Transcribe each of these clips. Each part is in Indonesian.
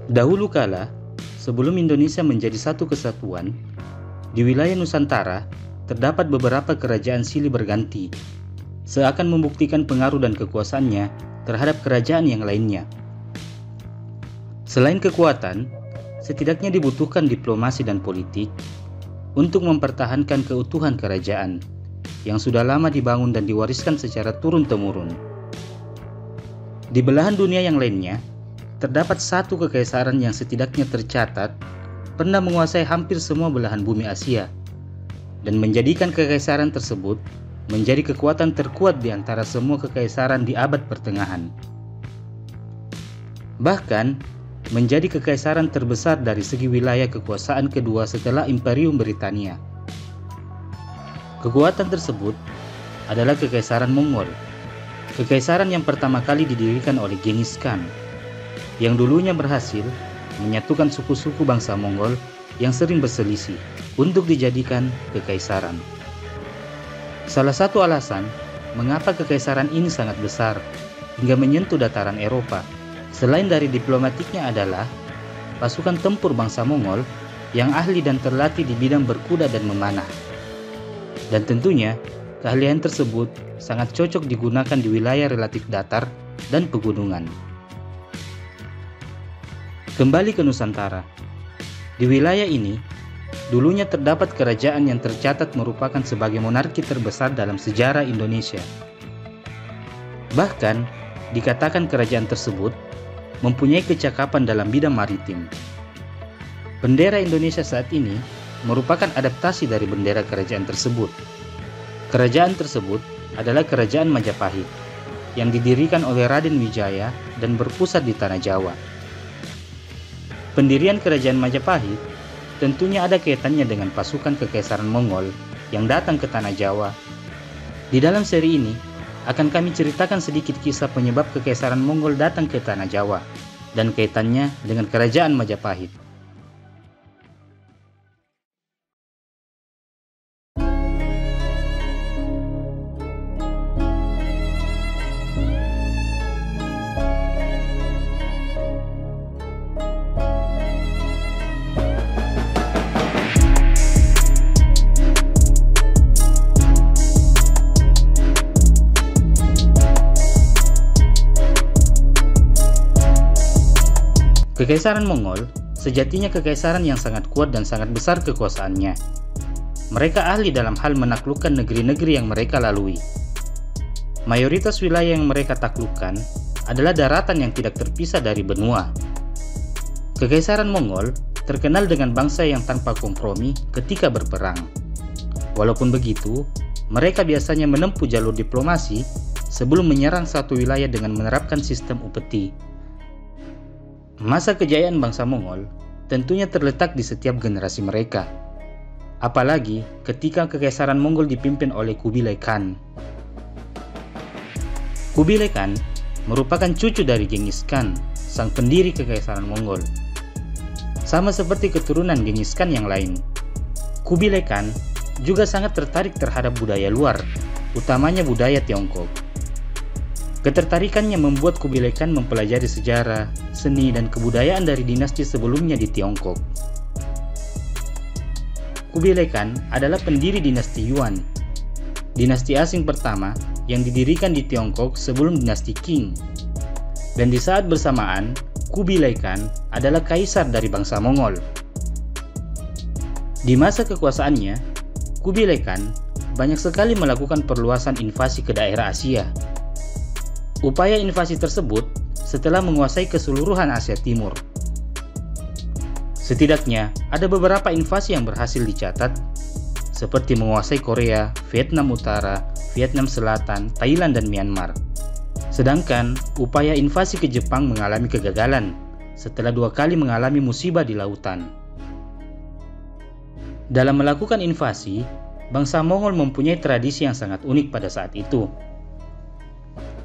Dahulu kala, sebelum Indonesia menjadi satu kesatuan, di wilayah Nusantara terdapat beberapa kerajaan silih berganti, seakan membuktikan pengaruh dan kekuasaannya terhadap kerajaan yang lainnya. Selain kekuatan, setidaknya dibutuhkan diplomasi dan politik untuk mempertahankan keutuhan kerajaan yang sudah lama dibangun dan diwariskan secara turun-temurun. Di belahan dunia yang lainnya, terdapat satu kekaisaran yang setidaknya tercatat pernah menguasai hampir semua belahan bumi Asia dan menjadikan kekaisaran tersebut menjadi kekuatan terkuat di antara semua kekaisaran di abad pertengahan. Bahkan, menjadi kekaisaran terbesar dari segi wilayah kekuasaan kedua setelah Imperium Britania. Kekuatan tersebut adalah Kekaisaran Mongol, kekaisaran yang pertama kali didirikan oleh Genghis Khan, yang dulunya berhasil menyatukan suku-suku bangsa Mongol yang sering berselisih untuk dijadikan kekaisaran. Salah satu alasan mengapa kekaisaran ini sangat besar hingga menyentuh dataran Eropa, selain dari diplomatiknya adalah pasukan tempur bangsa Mongol yang ahli dan terlatih di bidang berkuda dan memanah. Dan tentunya, keahlian tersebut sangat cocok digunakan di wilayah relatif datar dan pegunungan. Kembali ke Nusantara. Di wilayah ini, dulunya terdapat kerajaan yang tercatat merupakan sebagai monarki terbesar dalam sejarah Indonesia. Bahkan, dikatakan kerajaan tersebut mempunyai kecakapan dalam bidang maritim. Bendera Indonesia saat ini merupakan adaptasi dari bendera kerajaan tersebut. Kerajaan tersebut adalah Kerajaan Majapahit yang didirikan oleh Raden Wijaya dan berpusat di Tanah Jawa. Pendirian Kerajaan Majapahit tentunya ada kaitannya dengan pasukan Kekaisaran Mongol yang datang ke Tanah Jawa. Di dalam seri ini akan kami ceritakan sedikit kisah penyebab Kekaisaran Mongol datang ke Tanah Jawa dan kaitannya dengan Kerajaan Majapahit. Kekaisaran Mongol sejatinya kekaisaran yang sangat kuat dan sangat besar kekuasaannya. Mereka ahli dalam hal menaklukkan negeri-negeri yang mereka lalui. Mayoritas wilayah yang mereka taklukkan adalah daratan yang tidak terpisah dari benua. Kekaisaran Mongol terkenal dengan bangsa yang tanpa kompromi ketika berperang. Walaupun begitu, mereka biasanya menempuh jalur diplomasi sebelum menyerang satu wilayah dengan menerapkan sistem upeti. Masa kejayaan bangsa Mongol tentunya terletak di setiap generasi mereka, apalagi ketika Kekaisaran Mongol dipimpin oleh Kubilai Khan. Kubilai Khan merupakan cucu dari Genghis Khan, sang pendiri Kekaisaran Mongol. Sama seperti keturunan Genghis Khan yang lain, Kubilai Khan juga sangat tertarik terhadap budaya luar, utamanya budaya Tiongkok. Ketertarikannya membuat Kubilai Khan mempelajari sejarah, seni, dan kebudayaan dari dinasti sebelumnya di Tiongkok. Kubilai Khan adalah pendiri dinasti Yuan, dinasti asing pertama yang didirikan di Tiongkok sebelum dinasti Qing. Dan di saat bersamaan, Kubilai Khan adalah kaisar dari bangsa Mongol. Di masa kekuasaannya, Kubilai Khan banyak sekali melakukan perluasan invasi ke daerah Asia. Upaya invasi tersebut setelah menguasai keseluruhan Asia Timur. Setidaknya ada beberapa invasi yang berhasil dicatat, seperti menguasai Korea, Vietnam Utara, Vietnam Selatan, Thailand, dan Myanmar. Sedangkan upaya invasi ke Jepang mengalami kegagalan setelah 2 kali mengalami musibah di lautan. Dalam melakukan invasi, bangsa Mongol mempunyai tradisi yang sangat unik pada saat itu.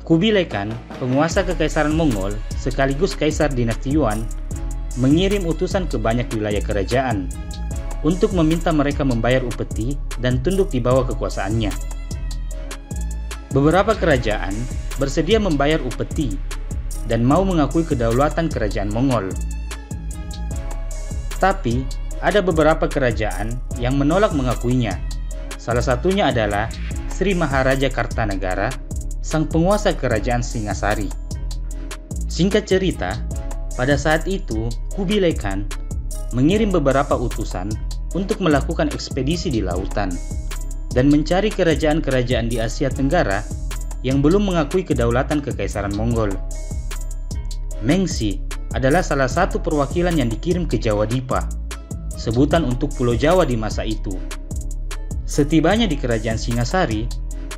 Kubilai Khan, penguasa Kekaisaran Mongol sekaligus kaisar dinasti Yuan, mengirim utusan ke banyak wilayah kerajaan untuk meminta mereka membayar upeti dan tunduk di bawah kekuasaannya. Beberapa kerajaan bersedia membayar upeti dan mau mengakui kedaulatan kerajaan Mongol. Tapi, ada beberapa kerajaan yang menolak mengakuinya. Salah satunya adalah Sri Maharaja Kartanegara, sang penguasa kerajaan Singasari. Singkat cerita, pada saat itu Kubilai Khan mengirim beberapa utusan untuk melakukan ekspedisi di lautan dan mencari kerajaan-kerajaan di Asia Tenggara yang belum mengakui kedaulatan Kekaisaran Mongol. Mengsi adalah salah satu perwakilan yang dikirim ke Jawa Dipa, sebutan untuk Pulau Jawa di masa itu. Setibanya di kerajaan Singasari,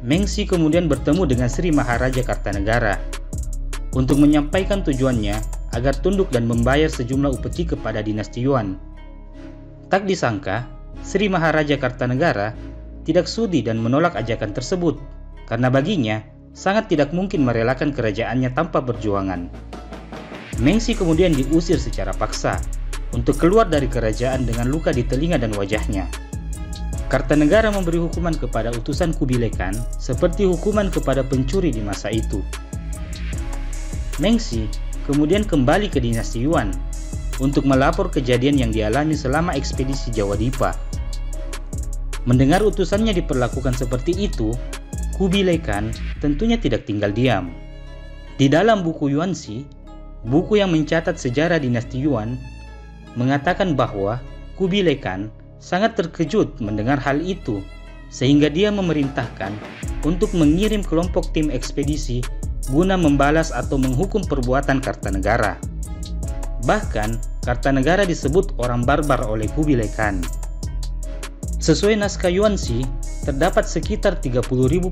Mengsi kemudian bertemu dengan Sri Maharaja Kartanegara untuk menyampaikan tujuannya agar tunduk dan membayar sejumlah upeti kepada dinasti Yuan. Tak disangka, Sri Maharaja Kartanegara tidak sudi dan menolak ajakan tersebut, karena baginya sangat tidak mungkin merelakan kerajaannya tanpa perjuangan. Mengsi kemudian diusir secara paksa untuk keluar dari kerajaan dengan luka di telinga dan wajahnya. Kartanegara memberi hukuman kepada utusan Kubilai Khan seperti hukuman kepada pencuri di masa itu. Mengsi kemudian kembali ke dinasti Yuan untuk melapor kejadian yang dialami selama ekspedisi Jawa Dipa. Mendengar utusannya diperlakukan seperti itu, Kubilai Khan tentunya tidak tinggal diam. Di dalam buku Yuanxi, buku yang mencatat sejarah dinasti Yuan, mengatakan bahwa Kubilai Khan sangat terkejut mendengar hal itu, sehingga dia memerintahkan untuk mengirim kelompok tim ekspedisi guna membalas atau menghukum perbuatan Kartanegara. Bahkan, Kartanegara disebut orang barbar oleh Kubilai Khan. Sesuai naskah Yuanxi, terdapat sekitar 30.000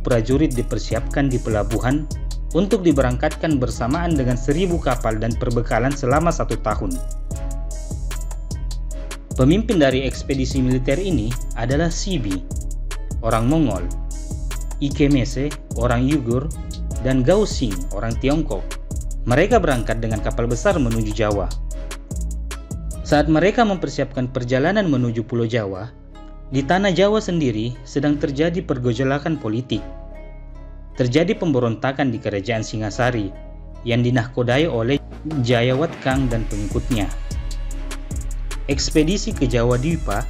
prajurit dipersiapkan di pelabuhan untuk diberangkatkan bersamaan dengan 1.000 kapal dan perbekalan selama 1 tahun. Pemimpin dari ekspedisi militer ini adalah Sibi, orang Mongol, Ikemese, orang Yugur, dan Gao Xing, orang Tiongkok. Mereka berangkat dengan kapal besar menuju Jawa. Saat mereka mempersiapkan perjalanan menuju Pulau Jawa, di tanah Jawa sendiri sedang terjadi pergejolakan politik. Terjadi pemberontakan di kerajaan Singasari yang dinahkodai oleh Jayawat Kang dan pengikutnya. Ekspedisi ke Jawa Dipa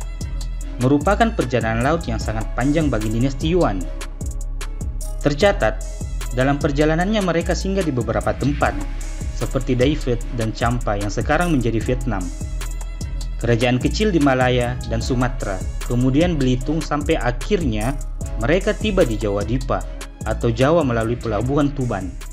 merupakan perjalanan laut yang sangat panjang bagi dinasti Yuan. Tercatat, dalam perjalanannya mereka singgah di beberapa tempat, seperti Daifet dan Champa yang sekarang menjadi Vietnam, kerajaan kecil di Malaya dan Sumatera, kemudian Belitung, sampai akhirnya mereka tiba di Jawa Dipa atau Jawa melalui pelabuhan Tuban.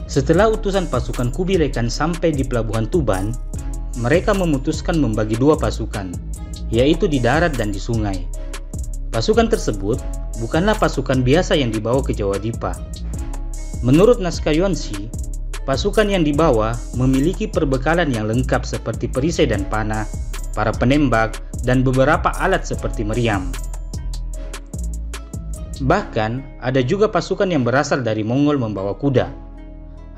Setelah utusan pasukan Kubilai Khan sampai di pelabuhan Tuban, mereka memutuskan membagi 2 pasukan, yaitu di darat dan di sungai. Pasukan tersebut bukanlah pasukan biasa yang dibawa ke Jawa Dipa. Menurut naskah Yuanxi, pasukan yang dibawa memiliki perbekalan yang lengkap seperti perisai dan panah, para penembak, dan beberapa alat seperti meriam. Bahkan, ada juga pasukan yang berasal dari Mongol membawa kuda.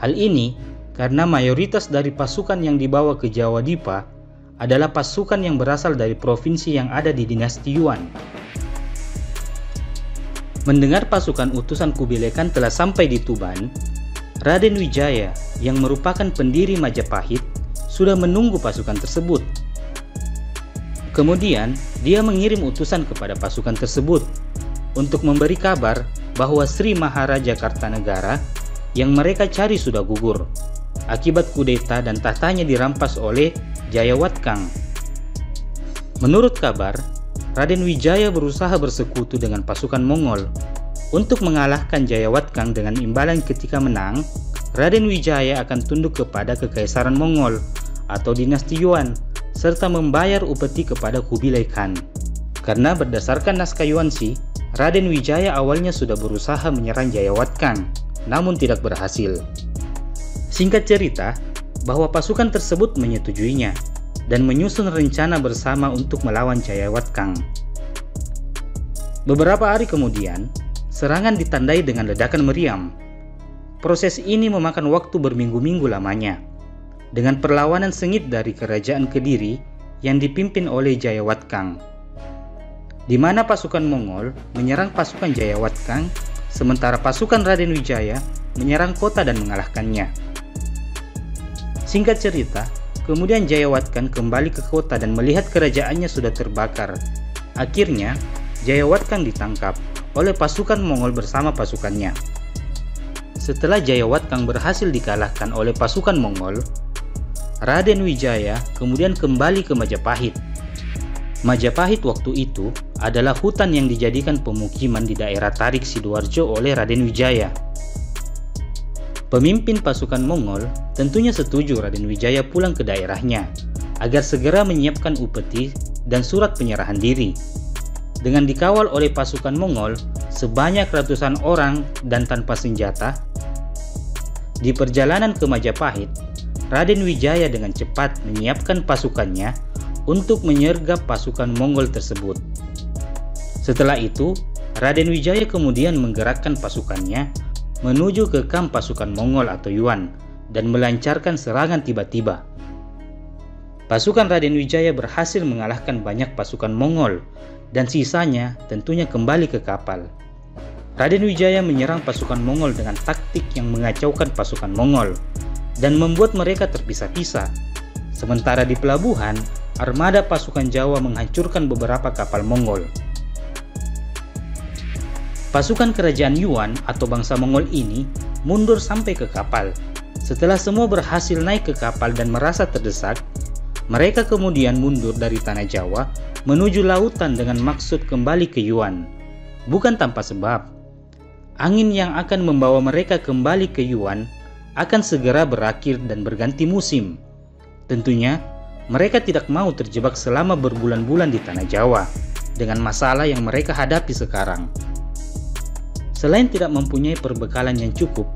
Hal ini karena mayoritas dari pasukan yang dibawa ke Jawa Dipa adalah pasukan yang berasal dari provinsi yang ada di dinasti Yuan. Mendengar pasukan utusan Kubilai Khan telah sampai di Tuban, Raden Wijaya yang merupakan pendiri Majapahit sudah menunggu pasukan tersebut. Kemudian, dia mengirim utusan kepada pasukan tersebut untuk memberi kabar bahwa Sri Maharaja Kartanegara yang mereka cari sudah gugur akibat kudeta dan tahtanya dirampas oleh Jayawat Kang. Menurut kabar, Raden Wijaya berusaha bersekutu dengan pasukan Mongol untuk mengalahkan Jayawat Kang. Dengan imbalan ketika menang, Raden Wijaya akan tunduk kepada Kekaisaran Mongol atau dinasti Yuan serta membayar upeti kepada Kubilai Khan. Karena berdasarkan naskah Yuanxi, Raden Wijaya awalnya sudah berusaha menyerang Jayawat Kang, namun tidak berhasil. Singkat cerita, bahwa pasukan tersebut menyetujuinya dan menyusun rencana bersama untuk melawan Jayawatkang. Beberapa hari kemudian, serangan ditandai dengan ledakan meriam. Proses ini memakan waktu berminggu-minggu lamanya, dengan perlawanan sengit dari kerajaan Kediri yang dipimpin oleh Jayawatkang, di mana pasukan Mongol menyerang pasukan Jayawatkang, sementara pasukan Raden Wijaya menyerang kota dan mengalahkannya. Singkat cerita, kemudian Jayawatkang kembali ke kota dan melihat kerajaannya sudah terbakar. Akhirnya, Jayawatkang ditangkap oleh pasukan Mongol bersama pasukannya. Setelah Jayawatkang berhasil dikalahkan oleh pasukan Mongol, Raden Wijaya kemudian kembali ke Majapahit. Majapahit waktu itu adalah hutan yang dijadikan pemukiman di daerah Tarik Sidoarjo oleh Raden Wijaya. Pemimpin pasukan Mongol tentunya setuju Raden Wijaya pulang ke daerahnya agar segera menyiapkan upeti dan surat penyerahan diri. Dengan dikawal oleh pasukan Mongol sebanyak ratusan orang dan tanpa senjata, di perjalanan ke Majapahit, Raden Wijaya dengan cepat menyiapkan pasukannya untuk menyergap pasukan Mongol tersebut. Setelah itu, Raden Wijaya kemudian menggerakkan pasukannya menuju ke kamp pasukan Mongol atau Yuan dan melancarkan serangan tiba-tiba. Pasukan Raden Wijaya berhasil mengalahkan banyak pasukan Mongol dan sisanya tentunya kembali ke kapal. Raden Wijaya menyerang pasukan Mongol dengan taktik yang mengacaukan pasukan Mongol dan membuat mereka terpisah-pisah. Sementara di pelabuhan, armada pasukan Jawa menghancurkan beberapa kapal Mongol. Pasukan kerajaan Yuan atau bangsa Mongol ini mundur sampai ke kapal. Setelah semua berhasil naik ke kapal dan merasa terdesak, mereka kemudian mundur dari tanah Jawa menuju lautan dengan maksud kembali ke Yuan. Bukan tanpa sebab, angin yang akan membawa mereka kembali ke Yuan akan segera berakhir dan berganti musim. Tentunya, mereka tidak mau terjebak selama berbulan-bulan di tanah Jawa dengan masalah yang mereka hadapi sekarang. Selain tidak mempunyai perbekalan yang cukup,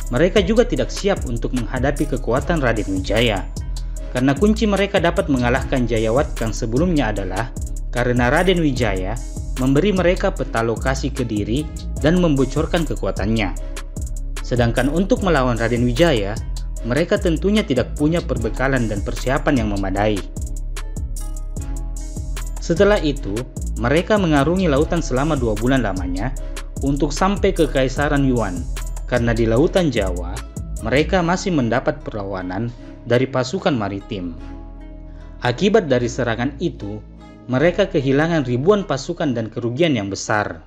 mereka juga tidak siap untuk menghadapi kekuatan Raden Wijaya. Karena kunci mereka dapat mengalahkan Jayawatkang sebelumnya adalah karena Raden Wijaya memberi mereka peta lokasi Kediri dan membocorkan kekuatannya. Sedangkan untuk melawan Raden Wijaya, mereka tentunya tidak punya perbekalan dan persiapan yang memadai. Setelah itu, mereka mengarungi lautan selama 2 bulan lamanya untuk sampai ke Kaisaran Yuan, karena di lautan Jawa mereka masih mendapat perlawanan dari pasukan maritim. Akibat dari serangan itu, mereka kehilangan ribuan pasukan dan kerugian yang besar.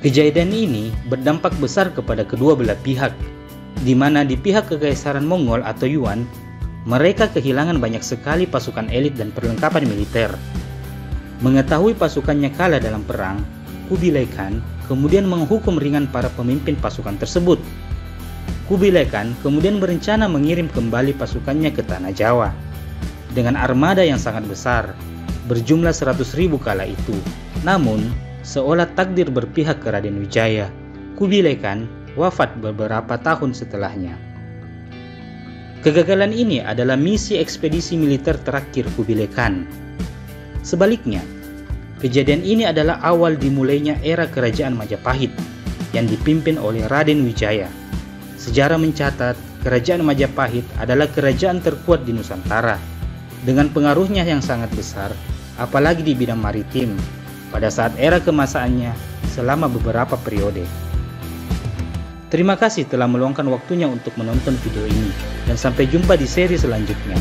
Kejadian ini berdampak besar kepada kedua belah pihak, di mana di pihak Kekaisaran Mongol atau Yuan, mereka kehilangan banyak sekali pasukan elit dan perlengkapan militer. Mengetahui pasukannya kalah dalam perang, Kubilai Khan kemudian menghukum ringan para pemimpin pasukan tersebut. Kubilai Khan kemudian berencana mengirim kembali pasukannya ke tanah Jawa dengan armada yang sangat besar, berjumlah 100.000 kala itu. Namun, seolah takdir berpihak ke Raden Wijaya, Kubilai Khan wafat beberapa tahun setelahnya. Kegagalan ini adalah misi ekspedisi militer terakhir Kubilai Khan. Sebaliknya, kejadian ini adalah awal dimulainya era kerajaan Majapahit yang dipimpin oleh Raden Wijaya. Sejarah mencatat kerajaan Majapahit adalah kerajaan terkuat di Nusantara dengan pengaruhnya yang sangat besar, apalagi di bidang maritim, pada saat era kemasaannya selama beberapa periode. Terima kasih telah meluangkan waktunya untuk menonton video ini, dan sampai jumpa di seri selanjutnya.